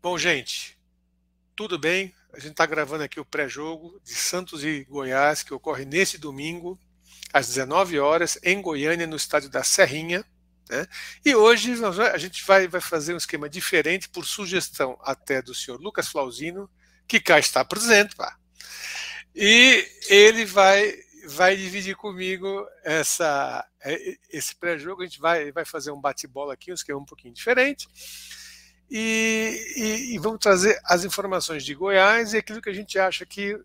Bom, gente, tudo bem? A gente está gravando aqui o pré-jogo de Santos e Goiás, que ocorre neste domingo, às 19 horas, em Goiânia, no estádio da Serrinha. Né? E hoje a gente vai fazer um esquema diferente, por sugestão até do senhor Lucas Flauzino, que cá está presente. Pá. E ele vai dividir comigo esse pré-jogo. A gente vai fazer um bate-bola aqui, um esquema um pouquinho diferente. E vamos trazer as informações de Goiás e aquilo que a gente acha que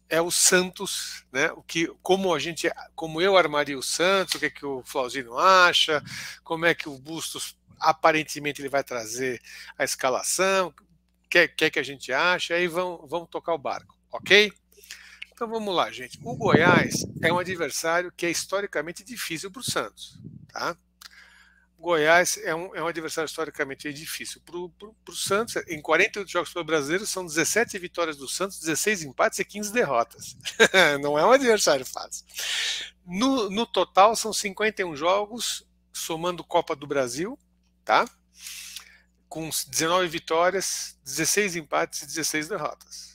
é o Santos, né? Como eu armaria o Santos, o que o Flauzino acha, como é que o Bustos aparentemente ele vai trazer a escalação, o que a gente acha, aí vamos tocar o barco, ok? Então vamos lá, gente. O Goiás é um adversário que é historicamente difícil para o Santos, tá? Goiás é um adversário historicamente difícil para o Santos. Em 48 jogos pelo Brasileiro, são 17 vitórias do Santos, 16 empates e 15 derrotas. Não é um adversário fácil. No total, são 51 jogos, somando Copa do Brasil, tá? Com 19 vitórias, 16 empates e 16 derrotas.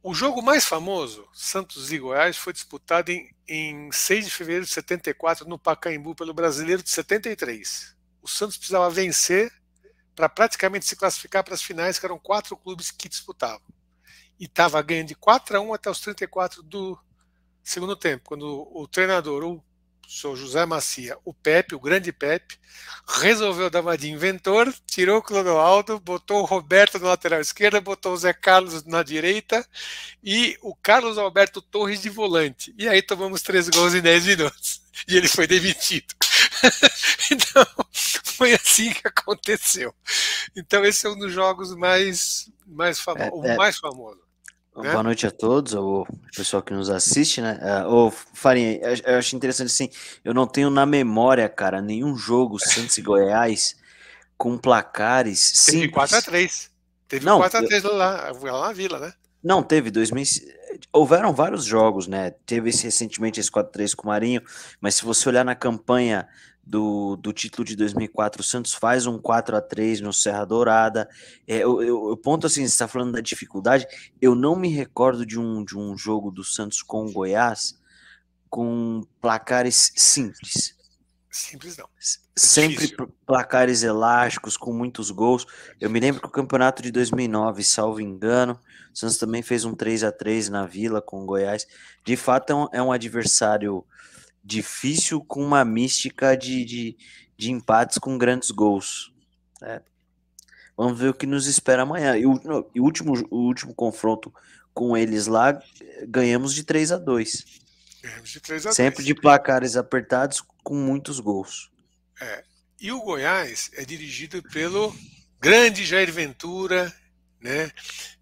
O jogo mais famoso, Santos e Goiás, foi disputado em 6 de fevereiro de 74 no Pacaembu pelo Brasileiro de 73. O Santos precisava vencer para praticamente se classificar para as finais, que eram 4 clubes que disputavam. E estava ganhando de 4-1 até os 34 do segundo tempo, quando o treinador, o senhor José Macia, o Pepe, o grande Pepe, resolveu dar uma de inventor, tirou o Clodoaldo, botou o Roberto na lateral esquerda, botou o Zé Carlos na direita e o Carlos Alberto Torres de volante. E aí tomamos 3 gols em 10 minutos. E ele foi demitido. Então, foi assim que aconteceu. Então, esse é um dos jogos mais famosos, o mais famoso. Né? Boa noite a todos, o pessoal que nos assiste, né? Ô, Farinha, eu acho interessante assim, eu não tenho na memória, cara, nenhum jogo Santos e Goiás com placares Teve simples. 4-3. Teve Não, 4-3 lá na Vila, né? Não, teve 2000. Houveram vários jogos, né? Teve recentemente esse 4-3 com o Marinho, mas se você olhar na campanha do título de 2004, o Santos faz um 4-3 no Serra Dourada. O ponto assim, você está falando da dificuldade, eu não me recordo de um jogo do Santos com o Goiás com placares simples. Simples não. Sempre placares elásticos, com muitos gols. Eu me lembro que o campeonato de 2009, salvo engano, o Santos também fez um 3-3 na Vila com o Goiás. De fato, é um adversário difícil, com uma mística de empates com grandes gols. Vamos ver o que nos espera amanhã. E o último confronto com eles lá, ganhamos de 3-2. Ganhamos de 3-2. Sempre de placares apertados, com muitos gols. E o Goiás é dirigido pelo grande Jair Ventura, né,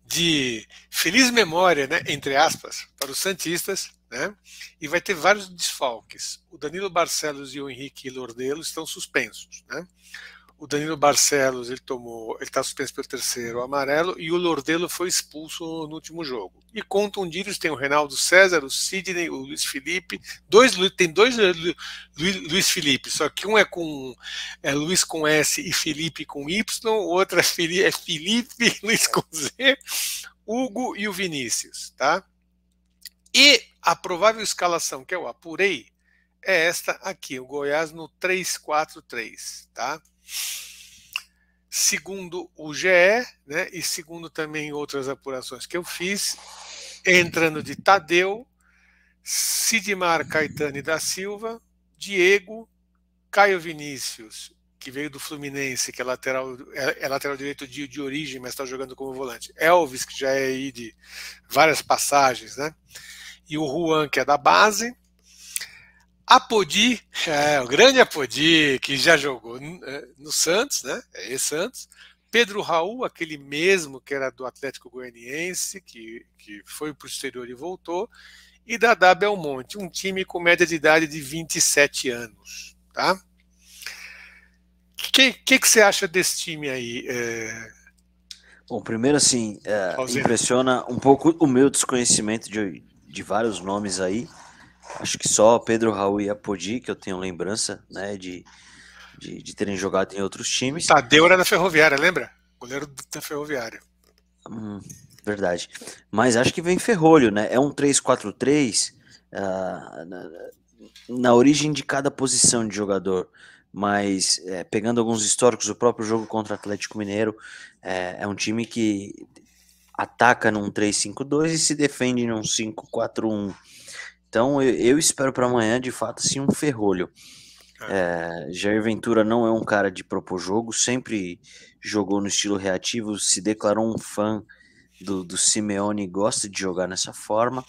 de feliz memória, né, entre aspas, para os santistas, né, e vai ter vários desfalques. O Danilo Barcelos e o Henrique Lordelo estão suspensos, né. O Danilo Barcelos ele está suspenso pelo 3º amarelo e o Lordelo foi expulso no último jogo. E contundidos tem o Reinaldo César, o Sidney, o Luiz Felipe, tem dois Luiz Felipe, só que um é Luiz com S e Felipe com Y, o outro é Felipe Luiz com Z, Hugo e o Vinícius, tá? E a provável escalação que eu apurei é esta aqui, o Goiás no 3-4-3, tá? Segundo o GE, né, e segundo também outras apurações que eu fiz, entrando de Tadeu, Sidmar Caetano da Silva, Diego, Caio Vinícius, que veio do Fluminense, que é lateral direito de origem, mas está jogando como volante, Elvis, que já é aí de várias passagens, né, e o Juan, que é da base, Apodi, o grande Apodi, que já jogou no Santos, né? Santos. Pedro Raul, aquele mesmo que era do Atlético Goianiense, que foi para o exterior e voltou. E Dadá Belmonte, um time com média de idade de 27 anos. Tá? Que você acha desse time aí? Bom, primeiro assim, impressiona um pouco o meu desconhecimento de vários nomes aí. Acho que só Pedro Raul e Apodi, que eu tenho lembrança, né, de de terem jogado em outros O times. Tadeu era da Ferroviária, lembra? Goleiro da Ferroviária. Hum, verdade. Mas acho que vem ferrolho, né? É um 3-4-3 ah, na origem de cada posição de jogador. Mas pegando alguns históricos, o próprio jogo contra o Atlético Mineiro é um time que ataca num 3-5-2 e se defende num 5-4-1. Então eu espero para amanhã, de fato, assim, um ferrolho. Jair Ventura não é um cara de propor jogo, sempre jogou no estilo reativo, se declarou um fã do Simeone e gosta de jogar nessa forma.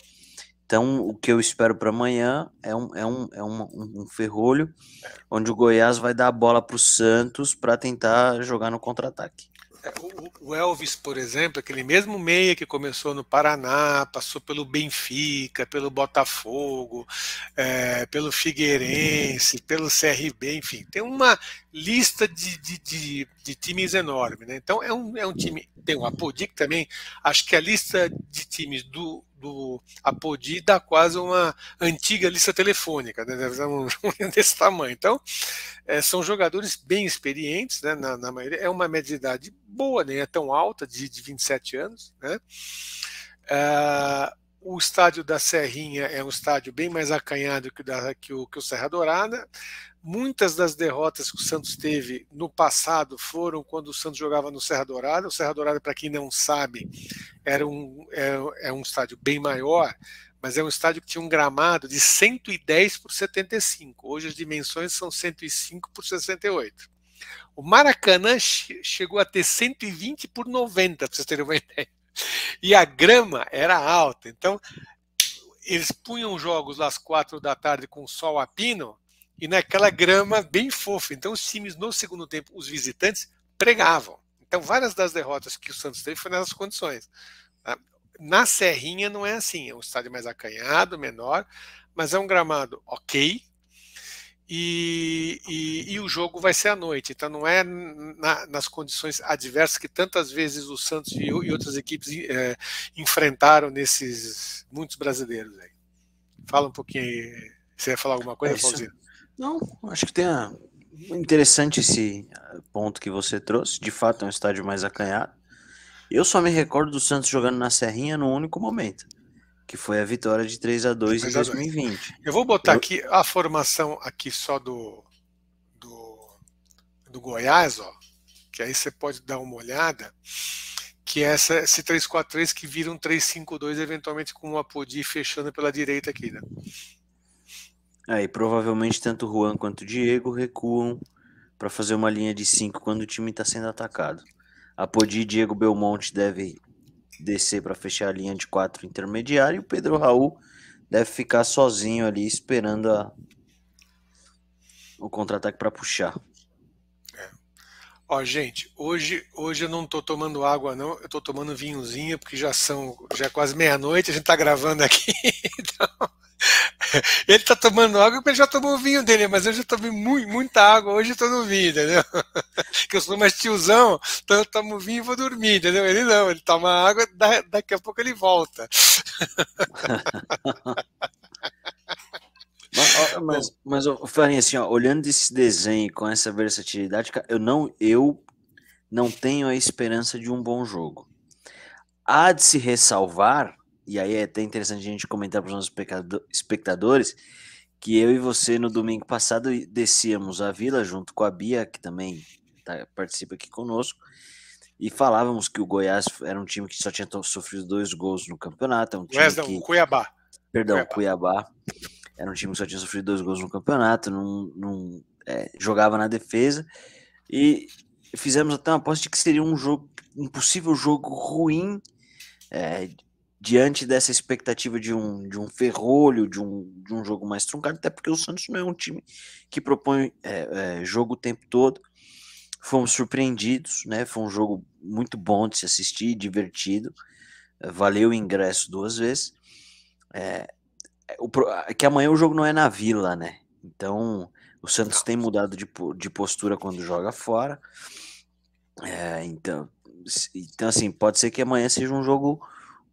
Então, o que eu espero para amanhã é um ferrolho, onde o Goiás vai dar a bola para o Santos para tentar jogar no contra-ataque. O Elvis, por exemplo, aquele mesmo meia que começou no Paraná, passou pelo Benfica, pelo Botafogo, pelo Figueirense, pelo CRB, enfim, tem uma lista de times enorme, né? Então é um time, tem o Apodi que também, acho que a lista de times do Apodi dá quase uma antiga lista telefônica, né? Desse tamanho. Então, são jogadores bem experientes, né, na maioria. É uma média de idade boa, nem é tão alta, de 27 anos. Né? O estádio da Serrinha é um estádio bem mais acanhado que o Serra Dourada. Muitas das derrotas que o Santos teve no passado foram quando o Santos jogava no Serra Dourada. O Serra Dourada, para quem não sabe, é um estádio bem maior, mas é um estádio que tinha um gramado de 110 por 75. Hoje as dimensões são 105 por 68. O Maracanã chegou a ter 120 por 90, para vocês terem uma ideia. E a grama era alta. Então, eles punham jogos às 4 da tarde com sol a pino e naquela grama bem fofa. Então, os times no segundo tempo, os visitantes, pregavam. Então, várias das derrotas que o Santos teve foi nessas condições. Na Serrinha não é assim, é um estádio mais acanhado, menor, mas é um gramado ok, e o jogo vai ser à noite, então não é nas condições adversas que tantas vezes o Santos e outras equipes enfrentaram nesses muitos brasileiros aí. Fala um pouquinho aí, você ia falar alguma coisa, Flauzino? Não, acho que tem interessante esse ponto que você trouxe, de fato é um estádio mais acanhado. Eu só me recordo do Santos jogando na Serrinha no único momento, que foi a vitória de 3-2 em 2020. Eu vou botar aqui a formação aqui só do Goiás, ó, que aí você pode dar uma olhada, que é esse 3-4-3 que vira um 3-5-2, eventualmente com o Apodi fechando pela direita aqui, né? Aí provavelmente tanto o Juan quanto o Diego recuam para fazer uma linha de 5 quando o time está sendo atacado. Apodi e Diego Belmonte deve descer para fechar a linha de 4 intermediária e o Pedro Raul deve ficar sozinho ali esperando o contra-ataque para puxar. Ó, gente, hoje eu não tô tomando água, não. Eu tô tomando vinhozinho, porque já é quase meia-noite, a gente tá gravando aqui. Então, ele tá tomando água porque ele já tomou o vinho dele, mas eu já tomei muita água, hoje eu tô no vinho, entendeu? Que eu sou mais tiozão, então eu tomo vinho e vou dormir, entendeu? Ele não, ele toma água, daqui a pouco ele volta. Mas Farinha, assim, ó, olhando esse desenho com essa versatilidade, eu não tenho a esperança de um bom jogo. Há de se ressalvar, e aí é até interessante a gente comentar para os nossos espectadores, que eu e você no domingo passado descíamos a Vila junto com a Bia, que também participa aqui conosco, e falávamos que o Goiás era um time que só tinha sofrido 2 gols no campeonato. O Cuiabá. Perdão, Cuiabá. Era um time que só tinha sofrido 2 gols no campeonato, jogava na defesa, e fizemos até uma aposta de que seria um possível jogo ruim, diante dessa expectativa de um ferrolho, de um jogo mais truncado, até porque o Santos não é um time que propõe jogo o tempo todo. Fomos surpreendidos, né? Foi um jogo muito bom de se assistir, divertido, valeu o ingresso 2 vezes. Que amanhã o jogo não é na Vila, né? Então o Santos tem mudado de postura quando joga fora. Então assim, pode ser que amanhã seja um jogo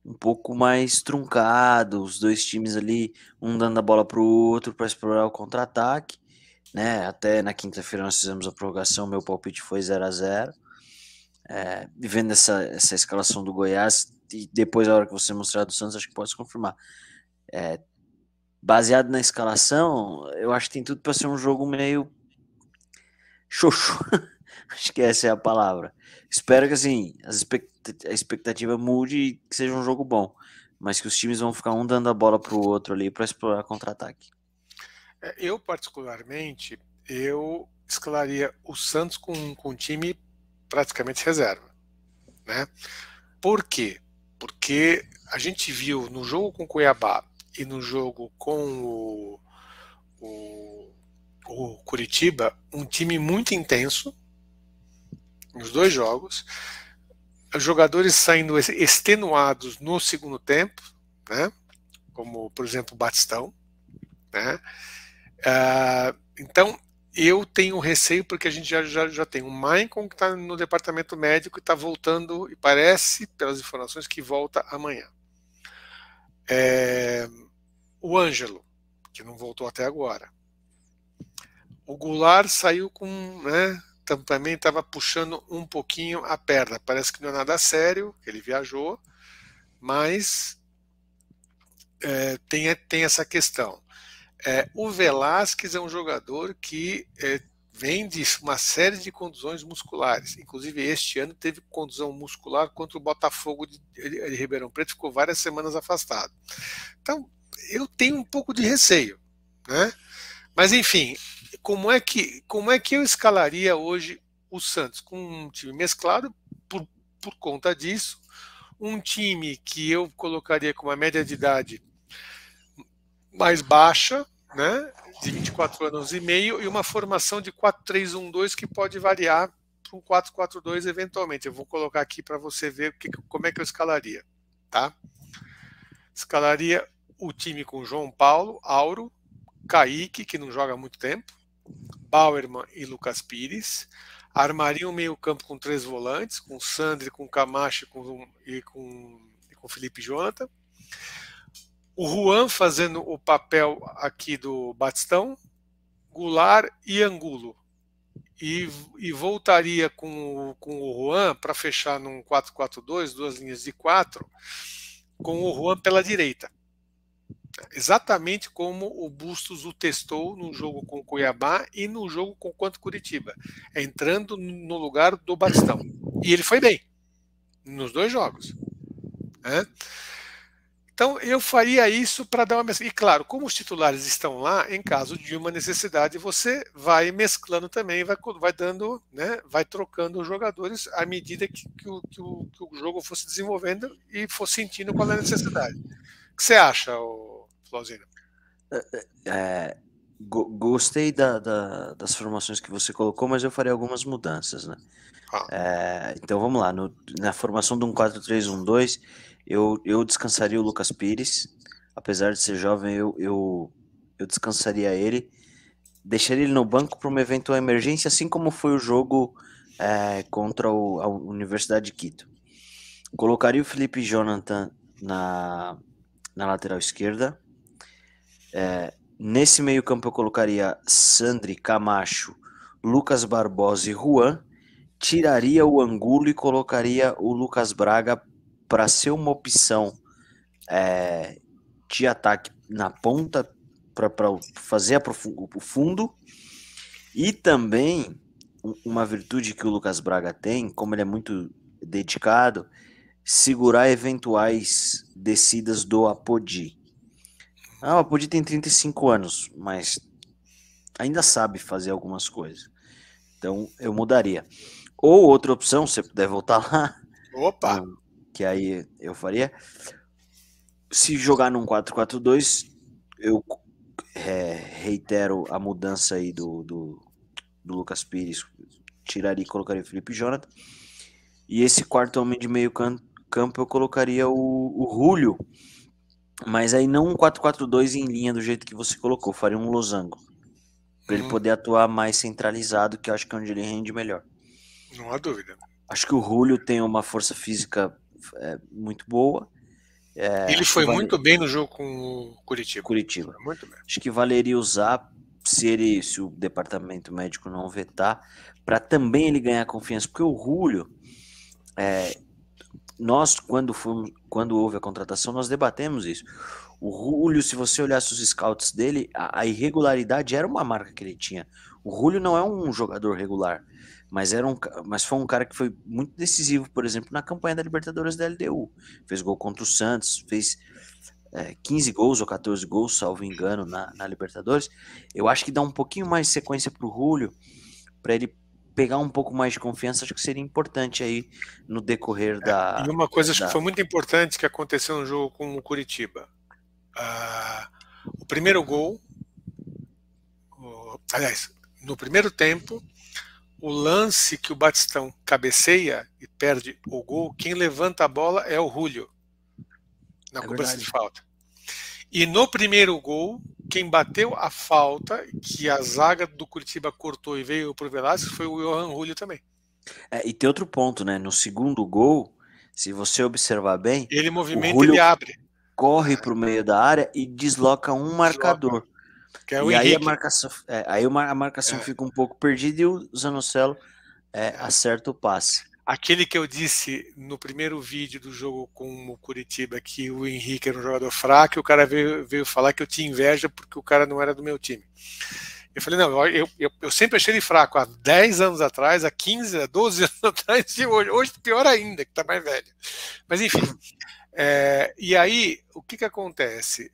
um pouco mais truncado, os dois times ali, um dando a bola para o outro para explorar o contra-ataque, né? Até na quinta-feira nós fizemos a prorrogação, meu palpite foi 0-0. E vendo essa escalação do Goiás, e depois a hora que você mostrar do Santos, acho que pode se confirmar. Baseado na escalação, eu acho que tem tudo para ser um jogo meio xoxo. Acho que essa é a palavra. Espero que assim, a expectativa mude e que seja um jogo bom, mas que os times vão ficar um dando a bola pro outro ali para explorar contra-ataque. Eu, particularmente, eu escalaria o Santos com um time praticamente reserva, né? Por quê? Porque a gente viu no jogo com o Cuiabá e no jogo com o, o Curitiba um time muito intenso nos dois jogos, os jogadores saindo extenuados no segundo tempo, né? Como por exemplo o Batistão, né? Então eu tenho receio porque a gente já tem o Maicon que está no departamento médico e está voltando, e parece, pelas informações, que volta amanhã. O Ângelo, que não voltou até agora. O Goulart saiu com, né, também estava puxando um pouquinho a perna. Parece que não é nada sério, que ele viajou, mas tem essa questão. O Velasquez é um jogador que vem de uma série de contusões musculares. Inclusive, este ano teve contusão muscular contra o Botafogo de Ribeirão Preto, ficou várias semanas afastado. Então, eu tenho um pouco de receio, né? Mas, enfim, como é que eu escalaria hoje o Santos? Com um time mesclado, por conta disso, um time que eu colocaria com uma média de idade mais baixa, né, de 24 anos e meio, e uma formação de 4-3-1-2 que pode variar para um 4-4-2 eventualmente. Eu vou colocar aqui para você ver como é que eu escalaria. Tá? Escalaria o time com João Paulo, Auro, Kaique, que não joga há muito tempo, Bauerman e Lucas Pires. Armaria um meio-campo com 3 volantes, com Sandri, com Camacho e com Felipe Jonathan. O Juan fazendo o papel aqui do Batistão, Goulart e Angulo. E voltaria com o Juan para fechar num 4-4-2, duas linhas de 4, com o Juan pela direita. Exatamente como o Bustos o testou no jogo com o Cuiabá e no jogo com o Curitiba, entrando no lugar do Batistão. E ele foi bem nos dois jogos. Né? Então eu faria isso para dar uma. E claro, como os titulares estão lá, em caso de uma necessidade, você vai mesclando também, vai dando, né, vai trocando os jogadores à medida que o jogo fosse desenvolvendo e fosse sentindo qual é a necessidade. O que você acha, Flauzino? Gostei das formações que você colocou, mas eu faria algumas mudanças, né? Então vamos lá, na formação de um 4-3-1-2, eu descansaria o Lucas Pires, apesar de ser jovem, eu descansaria ele, deixaria ele no banco para uma eventual emergência, assim como foi o jogo contra a Universidade de Quito. Colocaria o Felipe Jonathan na lateral esquerda. Nesse meio campo eu colocaria Sandri, Camacho, Lucas Barbosa e Juan. Tiraria o Angulo e colocaria o Lucas Braga para ser uma opção de ataque na ponta, para fazer o fundo. E também uma virtude que o Lucas Braga tem, como ele é muito dedicado, segurar eventuais descidas do Apodi. O Apodi tem 35 anos, mas ainda sabe fazer algumas coisas. Então eu mudaria. Ou outra opção, se você puder voltar lá, Opa! Que aí eu faria. Se jogar num 4-4-2, eu reitero a mudança aí do Lucas Pires, tiraria e colocaria o Felipe Jonathan. E esse quarto homem de meio campo eu colocaria o Julio, mas aí não um 4-4-2 em linha do jeito que você colocou, faria um losango, para ele poder atuar mais centralizado, que eu acho que é onde ele rende melhor. Não há dúvida. Acho que o Julio tem uma força física muito boa. Ele foi muito bem no jogo com o Curitiba. Curitiba. Muito bem. Acho que valeria usar se o departamento médico não vetar, para também ele ganhar confiança, porque o Julio, nós, quando houve a contratação, nós debatemos isso. O Julio, se você olhasse os scouts dele, a irregularidade era uma marca que ele tinha. O Julio não é um jogador regular, mas foi um cara que foi muito decisivo, por exemplo, na campanha da Libertadores da LDU. Fez gol contra o Santos, fez 15 gols ou 14 gols, salvo engano, na Libertadores. Eu acho que dá um pouquinho mais de sequência para o Julio, para ele pegar um pouco mais de confiança, acho que seria importante aí no decorrer E uma coisa acho que foi muito importante que aconteceu no jogo com o Curitiba. O primeiro gol, aliás, no primeiro tempo, o lance que o Batistão cabeceia e perde o gol, quem levanta a bola é o Julio, na cobrança de falta. E no primeiro gol, quem bateu a falta, que a zaga do Curitiba cortou e veio pro Velasquez, foi o Johan Julio também. E tem outro ponto, né? No segundo gol, se você observar bem, ele movimenta, o Julio ele abre. Corre para o meio da área e desloca um marcador. Que é o e Henrique. Aí a marcação fica um pouco perdida e o Zanocelo acerta o passe. Aquele que eu disse no primeiro vídeo do jogo com o Curitiba que o Henrique era um jogador fraco, e o cara veio falar que eu tinha inveja porque o cara não era do meu time. Eu falei, não, eu sempre achei ele fraco, há 10 anos atrás, há 15, há 12 anos atrás, e hoje pior ainda, que tá mais velho. Mas enfim, e aí, o que acontece?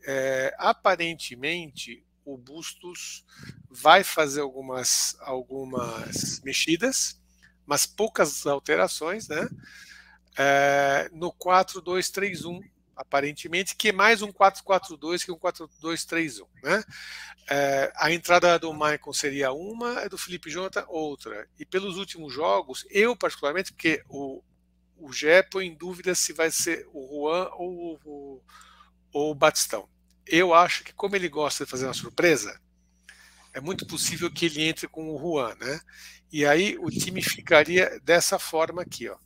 Aparentemente, o Bustos vai fazer algumas mexidas, mas poucas alterações, né? No 4-2-3-1, aparentemente, que é mais um 4-4-2 que um 4-2-3-1, né? A entrada do Maicon seria uma, a do Felipe Jonathan outra. E pelos últimos jogos, eu particularmente, porque o Gé põe em dúvida se vai ser o Juan ou o Batistão. Eu acho que, como ele gosta de fazer uma surpresa, é muito possível que ele entre com o Juan, né? E aí o time ficaria dessa forma aqui, ó.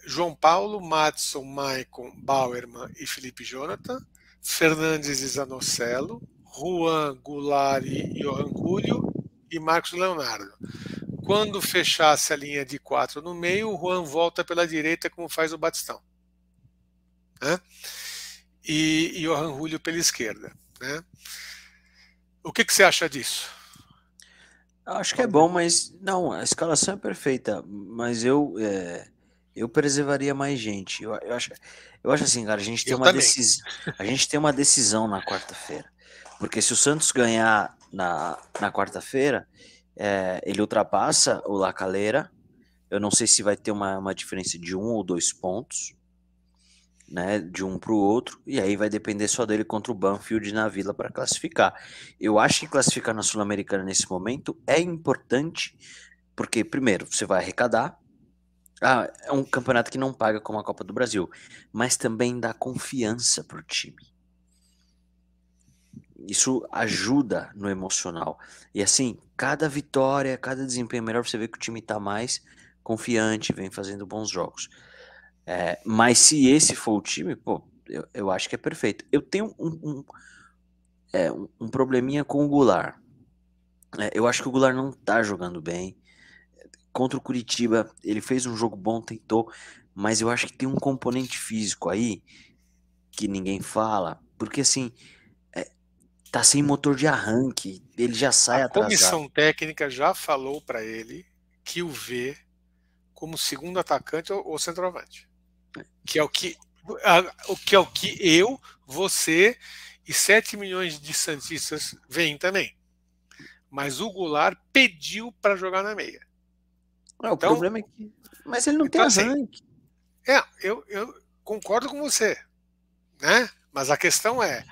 João Paulo, Madison, Maicon, Bauerman e Felipe Jonathan, Fernandes e Zanocelo, Juan, Goulart e Johan Julio e Marcos Leonardo. Quando fechasse a linha de 4 no meio, o Juan volta pela direita, como faz o Batistão, né? E Johan Julio pela esquerda, né? O que você acha disso? Acho que é bom, mas não, a escalação é perfeita, mas eu preservaria mais gente. Eu acho assim, cara, a gente tem uma decisão na quarta-feira, porque se o Santos ganhar na quarta-feira, ele ultrapassa o La Calera. Eu não sei se vai ter uma diferença de 1 ou 2 pontos, né, de um para o outro, e aí vai depender só dele contra o Banfield na Vila para classificar. Eu acho que classificar na Sul-Americana nesse momento é importante, porque primeiro você vai arrecadar, é um campeonato que não paga como a Copa do Brasil, mas também dá confiança pro time. Isso ajuda no emocional. E assim, cada vitória, cada desempenho melhor, você vê que o time tá mais confiante, vem fazendo bons jogos. Mas se esse for o time, pô, eu acho que é perfeito. Eu tenho um probleminha com o Goulart. Eu acho que o Goulart não tá jogando bem. Contra o Curitiba, ele fez um jogo bom, tentou, mas eu acho que tem um componente físico aí que ninguém fala, porque assim, tá sem motor de arranque, ele já sai atrasado. A comissão técnica já falou para ele que o vê como segundo atacante ou centroavante. Que é o que eu, você e 7 milhões de santistas veem também. Mas o Goulart pediu para jogar na meia. O problema é que... Mas ele não tem arranque. Eu concordo com você, né? Mas a questão é,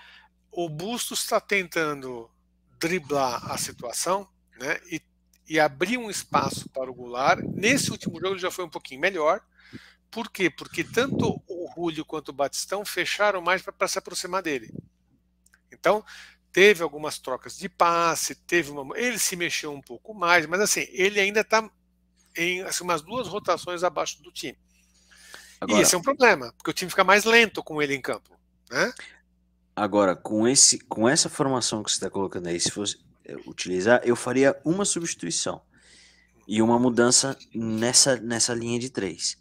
o Bustos está tentando driblar a situação, né? E abrir um espaço para o Goulart. Nesse último jogo ele já foi um pouquinho melhor. Por quê? Porque tanto o Julio quanto o Batistão fecharam mais para se aproximar dele. Então, teve algumas trocas de passe, ele se mexeu um pouco mais, mas assim, ele ainda está em assim, umas 2 rotações abaixo do time. Agora, e esse é um problema, porque o time fica mais lento com ele em campo, né? Agora, com essa formação que você está colocando aí, se fosse utilizar, eu faria uma substituição e uma mudança nessa linha de três.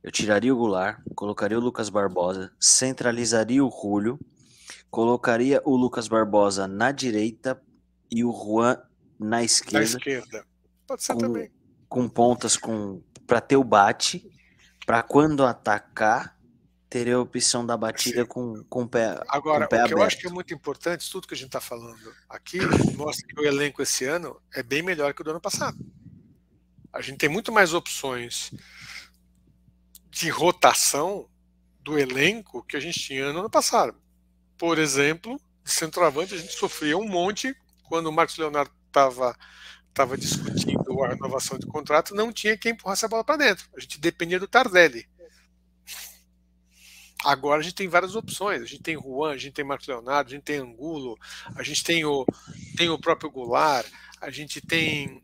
Eu tiraria o Goulart, colocaria o Lucas Barbosa, centralizaria o Julio, colocaria o Lucas Barbosa na direita e o Juan na Na esquerda, esquerda. Pode ser com, também. com pontas para ter o bate, para quando atacar, ter a opção da batida Sim. com Agora, o pé o que eu acho que é aberto. muito importante, tudo que a gente está falando aqui, mostra que o elenco esse ano é bem melhor que o do ano passado. A gente tem muito mais opções de rotação do elenco que a gente tinha no ano passado. Por exemplo, de centroavante, a gente sofria um monte quando o Marcos Leonardo estava discutindo a renovação de contrato, não tinha quem empurrasse a bola para dentro. A gente dependia do Tardelli. Agora a gente tem várias opções. A gente tem Juan, a gente tem Marcos Leonardo, a gente tem Angulo, a gente tem o próprio Goulart, a gente tem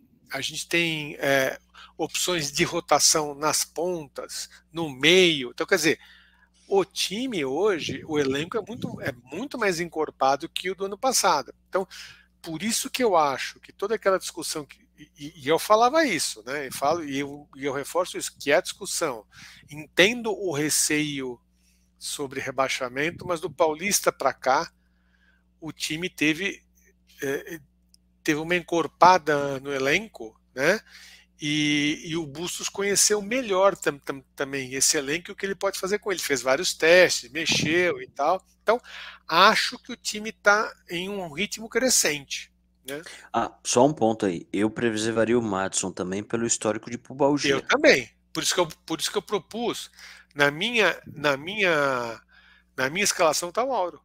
opções de rotação nas pontas, no meio. Então, quer dizer, o time hoje, o elenco é muito mais encorpado que o do ano passado. Então, por isso que eu acho que toda aquela discussão e eu falava isso, né? E eu reforço isso, que é a discussão. Entendo o receio sobre rebaixamento, mas do Paulista para cá o time teve uma encorpada no elenco, né? E o Bustos conheceu melhor também esse elenco e o que ele pode fazer com ele. Fez vários testes, mexeu e tal. Então, acho que o time está em um ritmo crescente. Né? Só um ponto aí. Eu preservaria o Madison também pelo histórico de Eu pubalgia. também. Por isso que eu propus, na minha, na minha, na minha escalação está o Auro.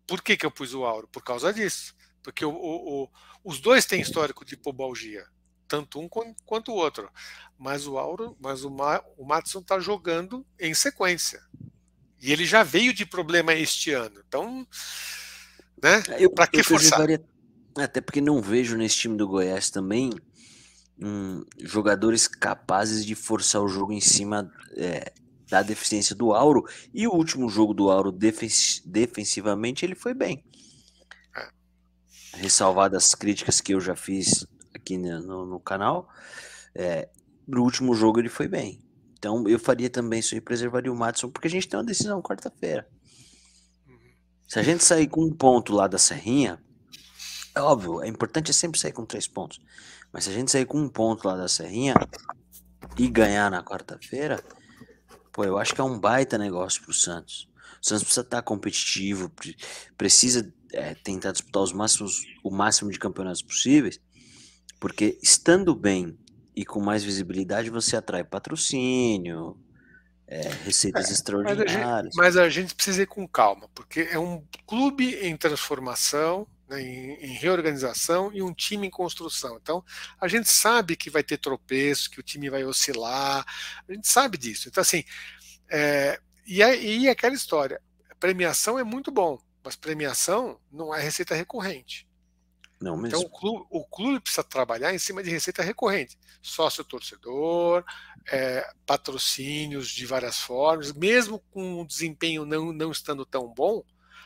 Por que eu pus o Auro? Por causa disso. Porque os dois têm histórico de pubalgia. Tanto um quanto o outro. Mas o Matson está jogando em sequência. E ele já veio de problema este ano. Então, né? Para que Eu forçar? preservaria, até porque não vejo nesse time do Goiás também jogadores capazes de forçar o jogo em cima da deficiência do Auro. E o último jogo do Auro defensivamente ele foi bem. É. Ressalvadas as críticas que eu já fiz aqui no canal, no último jogo ele foi bem. Então eu faria também isso aí, preservaria o Madison, porque a gente tem uma decisão quarta-feira. Se a gente sair com um ponto lá da Serrinha, é óbvio, é importante sempre sair com 3 pontos. Mas se a gente sair com um ponto lá da Serrinha e ganhar na quarta-feira, pô, eu acho que é um baita negócio pro Santos. O Santos precisa estar competitivo, precisa tentar disputar o máximo de campeonatos possíveis, porque estando bem e com mais visibilidade, você atrai patrocínio, receitas Mas a gente, extraordinárias. mas a gente precisa ir com calma, porque é um clube em transformação, né, em reorganização e um time em construção. Então, a gente sabe que vai ter tropeço, que o time vai oscilar, a gente sabe disso. Então, assim, e aquela história, premiação é muito bom, mas premiação não é receita recorrente. Não Então, mesmo. o clube precisa trabalhar em cima de receita recorrente. Sócio-torcedor, patrocínios de várias formas, mesmo com o desempenho não estando tão bom,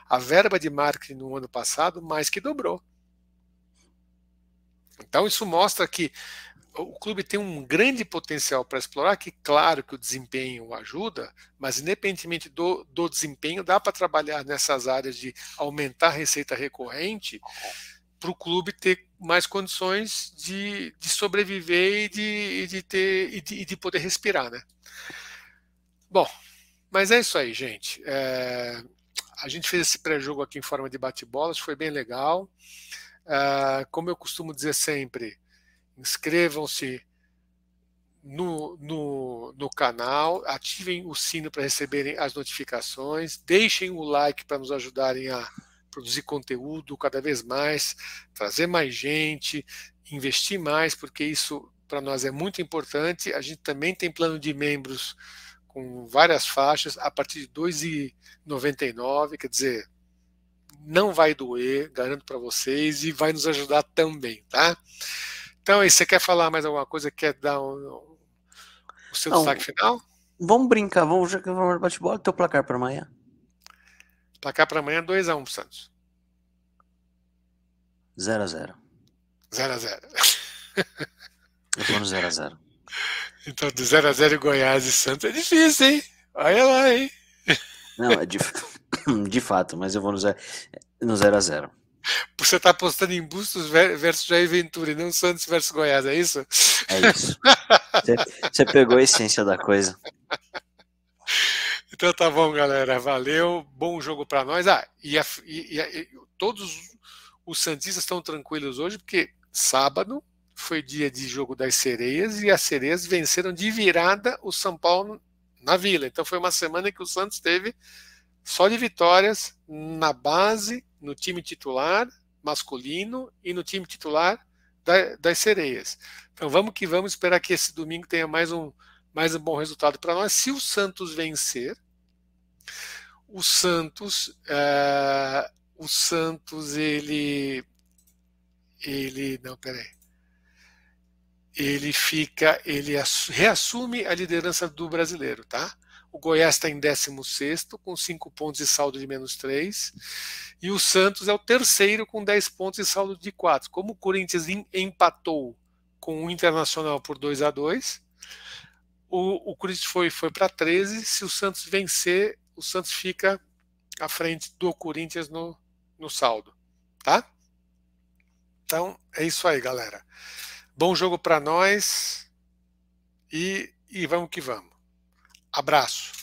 a verba de marketing no ano passado mais que dobrou. Então, isso mostra que o clube tem um grande potencial para explorar, que claro que o desempenho ajuda, mas independentemente do desempenho, dá para trabalhar nessas áreas de aumentar a receita recorrente para o clube ter mais condições de sobreviver e de poder respirar, né? Bom, mas é isso aí, gente. A gente fez esse pré-jogo aqui em forma de bate-bolas, foi bem legal. Como eu costumo dizer sempre, inscrevam-se no canal, ativem o sino para receberem as notificações, deixem o like para nos ajudarem a produzir conteúdo cada vez mais, trazer mais gente, investir mais, porque isso para nós é muito importante. A gente também tem plano de membros com várias faixas a partir de R$ 2,99, quer dizer, não vai doer, garanto para vocês, e vai nos ajudar também, tá? Então, aí, você quer falar mais alguma coisa? Quer dar o seu Não, destaque final? vamos brincar, vamos já que vamos bate-bola, teu placar para amanhã. Placar para amanhã 2-1 pro Santos. 0-0. 0-0. Eu vou no 0-0. Então, do 0-0 Goiás e Santos é difícil, hein? Olha lá, hein? Não, é de fato, mas eu vou no 0-0. Você tá apostando em Bustos versus Jair Ventura e não Santos versus Goiás, é isso? É isso. Você pegou a essência da coisa. Então tá bom, galera. Valeu. Bom jogo para nós. E todos os santistas estão tranquilos hoje, porque sábado foi dia de jogo das sereias e as sereias venceram de virada o São Paulo na Vila. Então foi uma semana que o Santos teve só de vitórias na base, no time titular masculino e no time titular das sereias. Então vamos que vamos, esperar que esse domingo tenha mais um bom resultado para nós. Se o Santos vencer, o Santos ele não, peraí, ele reassume a liderança do brasileiro, tá? O Goiás está em 16º com 5 pontos e saldo de -3, e o Santos é o terceiro com 10 pontos e saldo de 4. Como o Corinthians empatou com o Internacional por 2-2, o Corinthians foi para 13. Se o Santos vencer, o Santos fica à frente do Corinthians no saldo, tá? Então é isso aí, galera. Bom jogo para nós e vamos que vamos. Abraço.